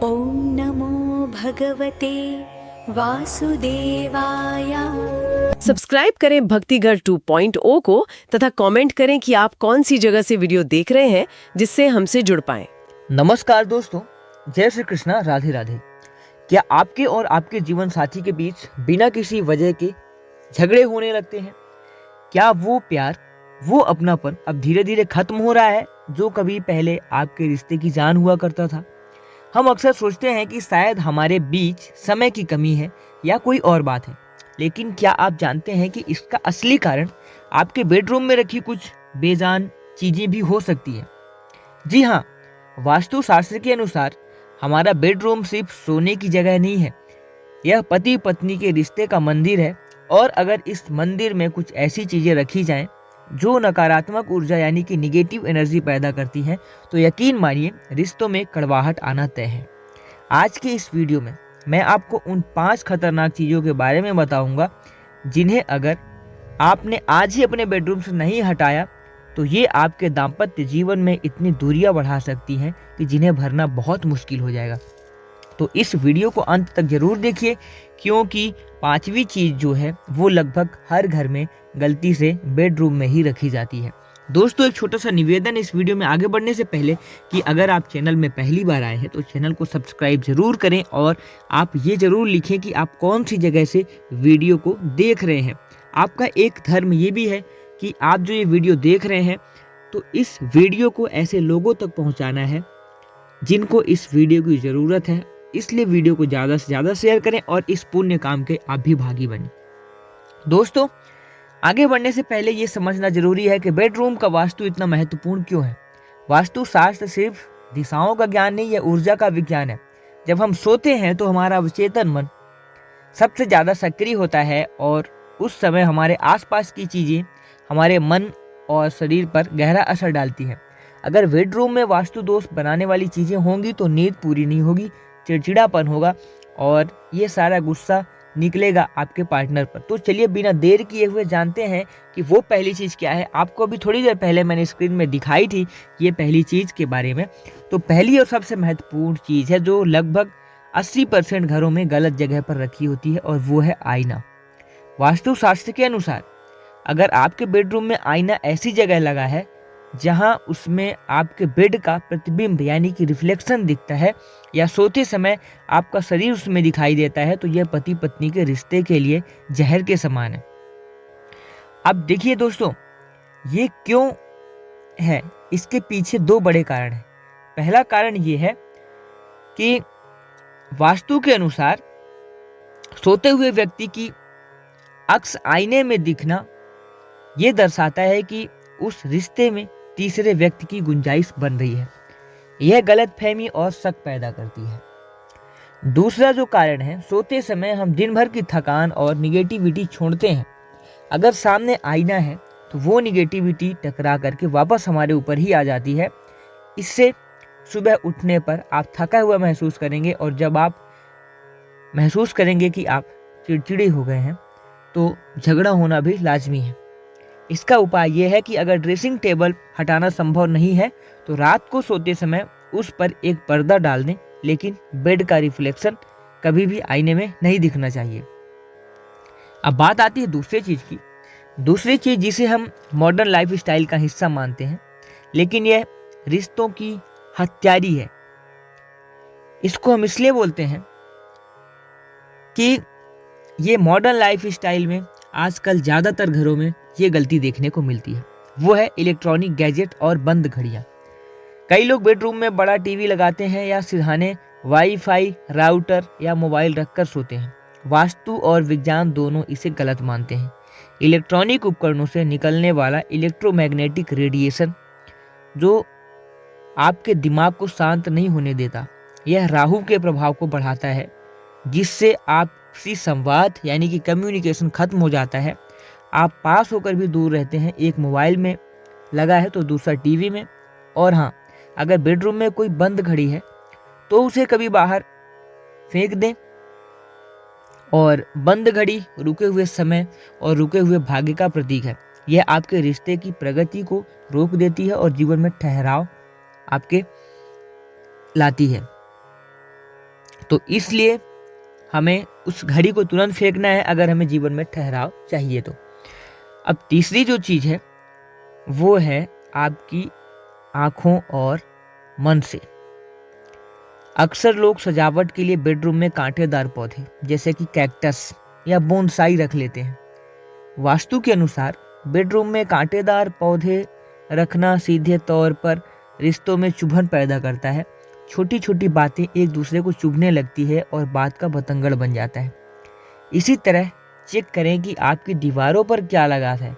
ॐ नमो भगवते वासुदेवाय। सब्सक्राइब करें भक्तिघर 2.0 को तथा कमेंट करें कि आप कौन सी जगह से वीडियो देख रहे हैं जिससे हमसे जुड़ पाएं। नमस्कार दोस्तों, जय श्री कृष्णा, राधे राधे। क्या आपके और आपके जीवन साथी के बीच बिना किसी वजह के झगड़े होने लगते हैं? क्या वो प्यार, वो अपनापन अब धीरे धीरे खत्म हो रहा है जो कभी पहले आपके रिश्ते की जान हुआ करता था? हम अक्सर सोचते हैं कि शायद हमारे बीच समय की कमी है या कोई और बात है, लेकिन क्या आप जानते हैं कि इसका असली कारण आपके बेडरूम में रखी कुछ बेजान चीजें भी हो सकती है? जी हाँ, वास्तु शास्त्र के अनुसार हमारा बेडरूम सिर्फ सोने की जगह नहीं है, यह पति पत्नी के रिश्ते का मंदिर है। और अगर इस मंदिर में कुछ ऐसी चीजें रखी जाएं जो नकारात्मक ऊर्जा यानी कि निगेटिव एनर्जी पैदा करती हैं, तो यकीन मानिए रिश्तों में कड़वाहट आना तय है। आज के इस वीडियो में मैं आपको उन 5 खतरनाक चीज़ों के बारे में बताऊंगा जिन्हें अगर आपने आज ही अपने बेडरूम से नहीं हटाया तो ये आपके दाम्पत्य जीवन में इतनी दूरियां बढ़ा सकती हैं कि जिन्हें भरना बहुत मुश्किल हो जाएगा। तो इस वीडियो को अंत तक जरूर देखिए, क्योंकि 5वीं चीज़ जो है वो लगभग हर घर में गलती से बेडरूम में ही रखी जाती है। दोस्तों, एक छोटा सा निवेदन इस वीडियो में आगे बढ़ने से पहले कि अगर आप चैनल में पहली बार आए हैं तो चैनल को सब्सक्राइब जरूर करें और आप ये जरूर लिखें कि आप कौन सी जगह से वीडियो को देख रहे हैं। आपका एक धर्म ये भी है कि आप जो ये वीडियो देख रहे हैं तो इस वीडियो को ऐसे लोगों तक पहुंचाना है जिनको इस वीडियो की ज़रूरत है, इसलिए वीडियो को ज़्यादा से ज़्यादा शेयर करें और इस पुण्य काम के आप भी भागी बनें। दोस्तों, आगे बढ़ने से पहले ये समझना जरूरी है कि बेडरूम का वास्तु इतना महत्वपूर्ण क्यों है। वास्तु शास्त्र सिर्फ दिशाओं का ज्ञान नहीं, यह ऊर्जा का विज्ञान है। जब हम सोते हैं तो हमारा अवचेतन मन सबसे ज़्यादा सक्रिय होता है और उस समय हमारे आसपास की चीज़ें हमारे मन और शरीर पर गहरा असर डालती हैं। अगर बेडरूम में वास्तु दोष बनाने वाली चीज़ें होंगी तो नींद पूरी नहीं होगी, चिड़चिड़ापन होगा और ये सारा गुस्सा निकलेगा आपके पार्टनर पर। तो चलिए बिना देर किए हुए जानते हैं कि वो पहली चीज़ क्या है। आपको अभी थोड़ी देर पहले मैंने स्क्रीन में दिखाई थी ये पहली चीज़ के बारे में। तो पहली और सबसे महत्वपूर्ण चीज़ है जो लगभग 80% घरों में गलत जगह पर रखी होती है, और वो है आईना। वास्तु शास्त्र के अनुसार अगर आपके बेडरूम में आईना ऐसी जगह लगा है जहां उसमें आपके बेड का प्रतिबिंब यानी कि रिफ्लेक्शन दिखता है या सोते समय आपका शरीर उसमें दिखाई देता है, तो यह पति पत्नी के रिश्ते के लिए जहर के समान है। अब देखिए दोस्तों, ये क्यों है, इसके पीछे 2 बड़े कारण हैं। पहला कारण ये है कि वास्तु के अनुसार सोते हुए व्यक्ति की अक्स आईने में दिखना ये दर्शाता है कि उस रिश्ते में तीसरे व्यक्ति की गुंजाइश बन रही है। यह गलतफहमी और शक पैदा करती है। दूसरा जो कारण है, सोते समय हम दिन भर की थकान और निगेटिविटी छोड़ते हैं। अगर सामने आईना है तो वो निगेटिविटी टकरा करके वापस हमारे ऊपर ही आ जाती है। इससे सुबह उठने पर आप थका हुआ महसूस करेंगे और जब आप महसूस करेंगे कि आप चिड़चिड़े हो गए हैं तो झगड़ा होना भी लाजमी है। इसका उपाय यह है कि अगर ड्रेसिंग टेबल हटाना संभव नहीं है तो रात को सोते समय उस पर एक पर्दा डाल दें, लेकिन बेड का रिफ्लेक्शन कभी भी आईने में नहीं दिखना चाहिए। अब बात आती है दूसरी चीज की। दूसरी चीज जिसे हम मॉडर्न लाइफ स्टाइल का हिस्सा मानते हैं, लेकिन यह रिश्तों की हत्यारी है। इसको हम इसलिए बोलते हैं कि ये मॉडर्न लाइफ स्टाइल में आजकल ज़्यादातर घरों में ये गलती देखने को मिलती है। वो है इलेक्ट्रॉनिक गैजेट और बंद घड़ियाँ। कई लोग बेडरूम में बड़ा टीवी लगाते हैं या सिरहाने वाईफाई राउटर या मोबाइल रखकर सोते हैं। वास्तु और विज्ञान दोनों इसे गलत मानते हैं। इलेक्ट्रॉनिक उपकरणों से निकलने वाला इलेक्ट्रोमैग्नेटिक रेडिएशन जो आपके दिमाग को शांत नहीं होने देता, यह राहु के प्रभाव को बढ़ाता है, जिससे आपसी संवाद यानी कि कम्युनिकेशन खत्म हो जाता है। आप पास होकर भी दूर रहते हैं। एक मोबाइल में लगा है तो दूसरा टीवी में। और हाँ, अगर बेडरूम में कोई बंद घड़ी है तो उसे कभी बाहर फेंक दें। और बंद घड़ी रुके हुए समय और रुके हुए भाग्य का प्रतीक है। यह आपके रिश्ते की प्रगति को रोक देती है और जीवन में ठहराव आपके लाती है। तो इसलिए हमें उस घड़ी को तुरंत फेंकना है अगर हमें जीवन में ठहराव चाहिए तो। अब तीसरी जो चीज़ है वो है आपकी आँखों और मन से। अक्सर लोग सजावट के लिए बेडरूम में कांटेदार पौधे जैसे कि कैक्टस या बोनसाई रख लेते हैं। वास्तु के अनुसार बेडरूम में कांटेदार पौधे रखना सीधे तौर पर रिश्तों में चुभन पैदा करता है। छोटी छोटी बातें एक दूसरे को चुभने लगती है और बात का बतंगड़ बन जाता है। इसी तरह चेक करें कि आपकी दीवारों पर क्या लगा है।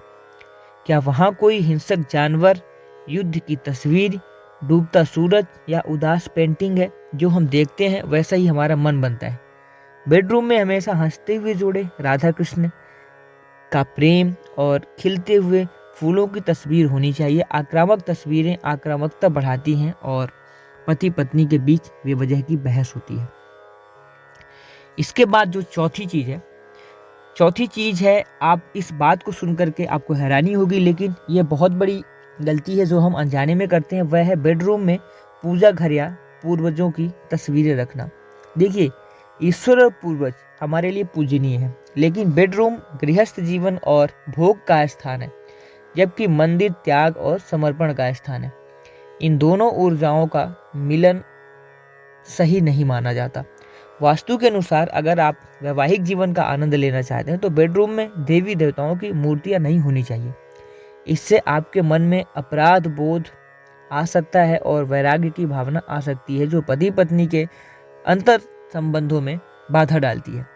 क्या वहाँ कोई हिंसक जानवर, युद्ध की तस्वीर, डूबता सूरज या उदास पेंटिंग है? जो हम देखते हैं वैसा ही हमारा मन बनता है। बेडरूम में हमेशा हंसते हुए जोड़े, राधा कृष्ण का प्रेम और खिलते हुए फूलों की तस्वीर होनी चाहिए। आक्रामक तस्वीरें आक्रामकता बढ़ाती हैं और पति पत्नी के बीच बेवजह की बहस होती है। इसके बाद जो चौथी चीज है, आप इस बात को सुनकर के आपको हैरानी होगी, लेकिन यह बहुत बड़ी गलती है जो हम अनजाने में करते हैं। वह है बेडरूम में पूजा घर या पूर्वजों की तस्वीरें रखना। देखिए, ईश्वर और पूर्वज हमारे लिए पूजनीय है, लेकिन बेडरूम गृहस्थ जीवन और भोग का स्थान है, जबकि मंदिर त्याग और समर्पण का स्थान है। इन दोनों ऊर्जाओं का मिलन सही नहीं माना जाता। वास्तु के अनुसार अगर आप वैवाहिक जीवन का आनंद लेना चाहते हैं तो बेडरूम में देवी देवताओं की मूर्तियां नहीं होनी चाहिए। इससे आपके मन में अपराध बोध आ सकता है और वैराग्य की भावना आ सकती है, जो पति पत्नी के अंतर संबंधों में बाधा डालती है।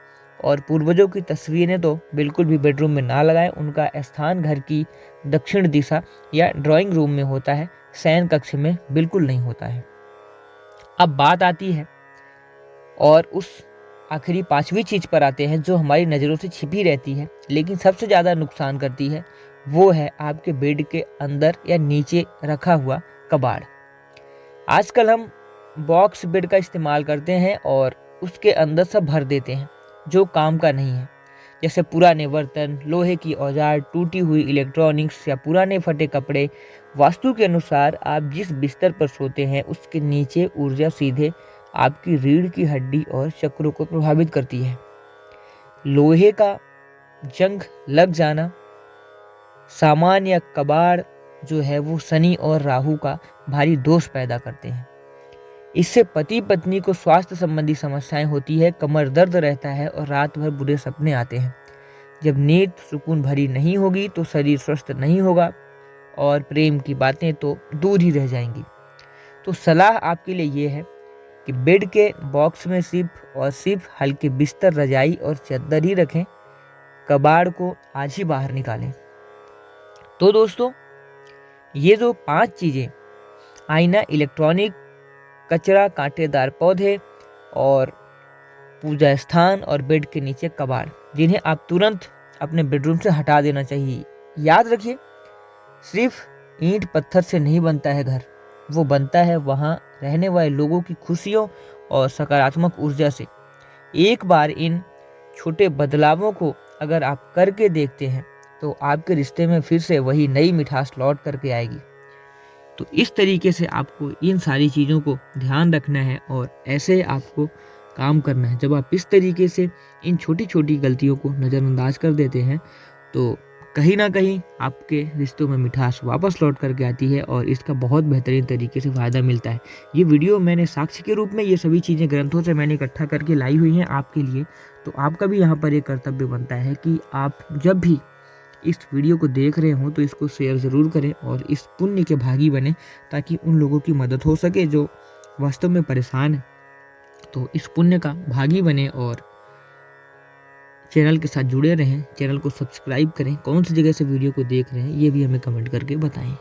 और पूर्वजों की तस्वीरें तो बिल्कुल भी बेडरूम में ना लगाएं। उनका स्थान घर की दक्षिण दिशा या ड्राइंग रूम में होता है, शयन कक्ष में बिल्कुल नहीं होता है। अब बात आती है और उस आखिरी पांचवी चीज पर आते हैं जो हमारी नज़रों से छिपी रहती है लेकिन सबसे ज़्यादा नुकसान करती है। वो है आपके बेड के अंदर या नीचे रखा हुआ कबाड़। आजकल हम बॉक्स बेड का इस्तेमाल करते हैं और उसके अंदर सब भर देते हैं जो काम का नहीं है, जैसे पुराने बर्तन, लोहे की औजार, टूटी हुई इलेक्ट्रॉनिक्स या पुराने फटे कपड़े। वास्तु के अनुसार आप जिस बिस्तर पर सोते हैं उसके नीचे ऊर्जा सीधे आपकी रीढ़ की हड्डी और चक्रों को प्रभावित करती है। लोहे का जंग लग जाना, सामान या कबाड़ जो है वो शनि और राहु का भारी दोष पैदा करते हैं। इससे पति पत्नी को स्वास्थ्य संबंधी समस्याएं होती है, कमर दर्द रहता है और रात भर बुरे सपने आते हैं। जब नींद सुकून भरी नहीं होगी तो शरीर स्वस्थ नहीं होगा और प्रेम की बातें तो दूर ही रह जाएंगी। तो सलाह आपके लिए ये है कि बेड के बॉक्स में सिर्फ हल्के बिस्तर, रजाई और चादर ही रखें। कबाड़ को आज ही बाहर निकालें। तो दोस्तों, ये जो 5 चीजें, आईना, इलेक्ट्रॉनिक, कचरा, कांटेदार पौधे और पूजा स्थान और बेड के नीचे कबाड़, जिन्हें आप तुरंत अपने बेडरूम से हटा देना चाहिए। याद रखिए, सिर्फ ईंट पत्थर से नहीं बनता है घर, वो बनता है वहाँ रहने वाले लोगों की खुशियों और सकारात्मक ऊर्जा से। एक बार इन छोटे बदलावों को अगर आप करके देखते हैं तो आपके रिश्ते में फिर से वही नई मिठास लौट करके आएगी। तो इस तरीके से आपको इन सारी चीज़ों को ध्यान रखना है और ऐसे आपको काम करना है। जब आप इस तरीके से इन छोटी छोटी गलतियों को नज़रअंदाज कर देते हैं तो कहीं ना कहीं आपके रिश्तों में मिठास वापस लौट करके आती है और इसका बहुत बेहतरीन तरीके से फ़ायदा मिलता है। ये वीडियो मैंने साक्ष्य के रूप में ये सभी चीज़ें ग्रंथों से मैंने इकट्ठा करके लाई हुई हैं आपके लिए। तो आपका भी यहाँ पर एक कर्तव्य बनता है कि आप जब भी इस वीडियो को देख रहे हो तो इसको शेयर ज़रूर करें और इस पुण्य के भागी बने, ताकि उन लोगों की मदद हो सके जो वास्तव में परेशान है। तो इस पुण्य का भागी बने और चैनल के साथ जुड़े रहें। चैनल को सब्सक्राइब करें। कौन सी जगह से वीडियो को देख रहे हैं ये भी हमें कमेंट करके बताएं।